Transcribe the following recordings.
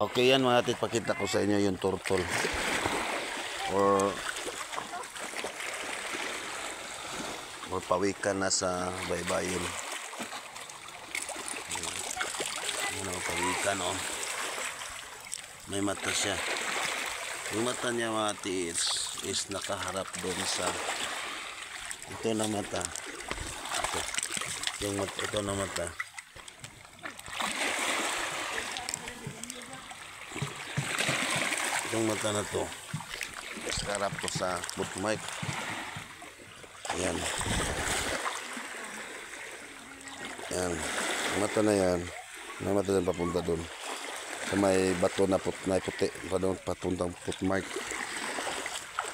Okay yan mga atit, pakita ko sa inyo yung turtle or pawikan na sa baybayin. Pawikan oh. May mata siya. Yung mata niya mga atit is nakaharap doon sa ito na mata. Ito na mata. Itong mata na to karap to sa bookmark. Yan. Yan. Yung mata na yan. Yung mata na papunta doon. Sa may bato na puti. Papuntang bookmark.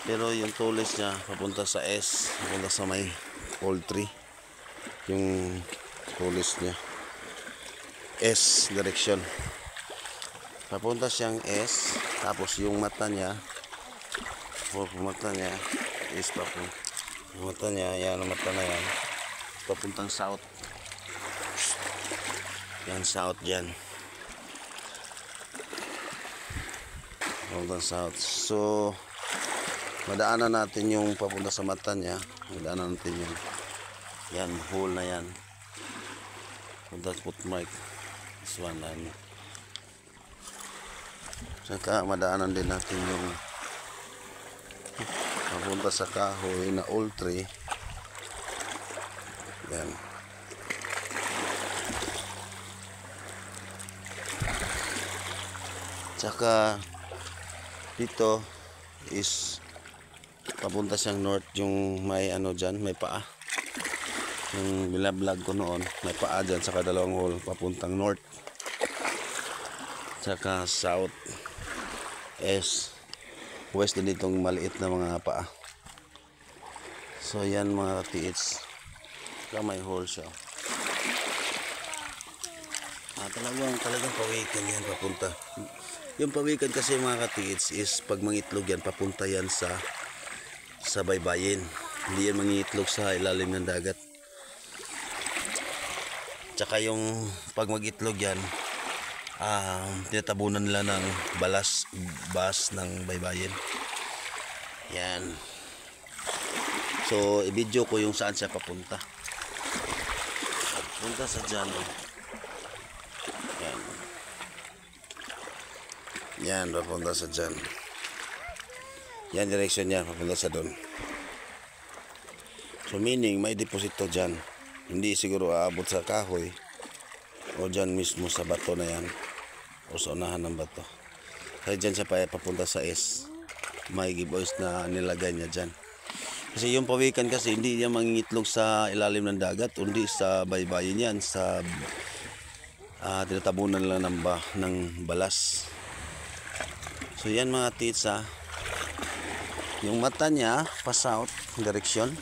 Pero yung tulis niya papunta sa S. Papunta sa may poultry. Yung tulis niya. S direction. Papunta siyang S. Tapos yung mata niya is papunta. Yung mata niya, yan ang mata na yan. Papuntang south. Yan south dyan. Papuntang south. So, madaanan natin yung papunta sa mata niya. Madaanan natin yung yan, hole na yan. Punta sa footmark. This one na yan. Saka madaanan din natin yung papunta sa kahoy na poultry. Yan. Saka dito is papunta siyang north, yung may ano dyan, may paa. Yung bilablog ko noon, may paa dyan sa dalawang hole papuntang north. Saka south is west din itong maliit na mga paa. So yan mga katiits, may hole siya. Talagang pawikan yan papunta. Yung pawikan kasi mga katiits is pag mangitlog yan papunta yan sa baybayin. Hindi yan mangitlog sa ilalim ng dagat. Tsaka yung pag magitlog yan, tinatabunan nila ng bas ng baybayin. Yan. So i-video ko yung saan siya papunta. Punta sa dyan. Yan. Yan, papunta sa dyan. Yan direction niya, papunta sa doon. So meaning may deposito dyan. Hindi siguro aabot sa kahoy o dyan mismo sa bato na yan. O sa unahan ng bato. Kaya dyan siya papunta sa S. May giveaways na nilagay niya dyan. Kasi yung pawikan kasi hindi niya mangingitlog sa ilalim ng dagat. Kundi sa baybayin yan. Sa tinatabunan lang ng balas. So yan mga titsa. Yung mata niya pa south direction.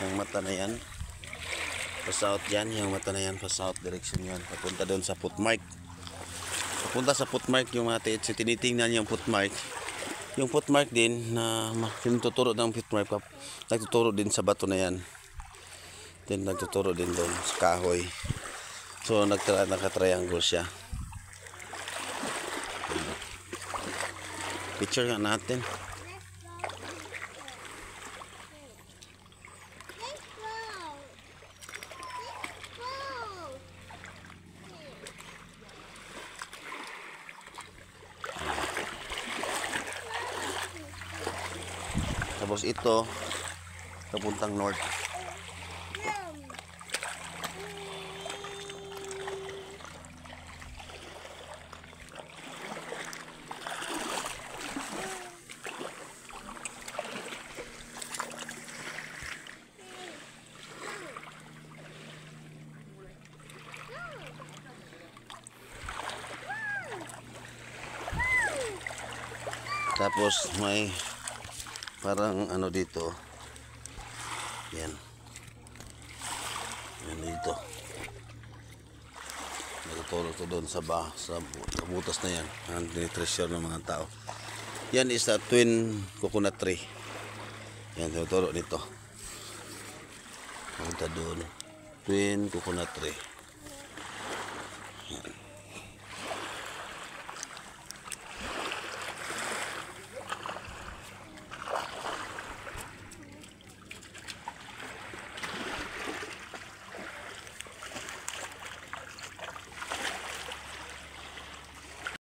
Yung mata na yan. Pa south yan. Yung mata na yan pa south direction yan. Papunta doon sa footmark. Punta sa footmark yung mga tits, tinitingnan yung footmark. Yung footmark din na tinuturo ng footmark, nagtuturo din sa bato na yan. Then nagtuturo din doon sa kahoy. So naka-triangle siya. Picture nga natin. Tapos ito papuntang north. Tapos may parang ano dito. Yan. Yan dito. Nagtuturo to doon sa butas na yan. Ang tinitreasure ng mga tao. Yan is a twin coconut tree. Yan, tinuturo dito. Punta doon. Twin coconut tree.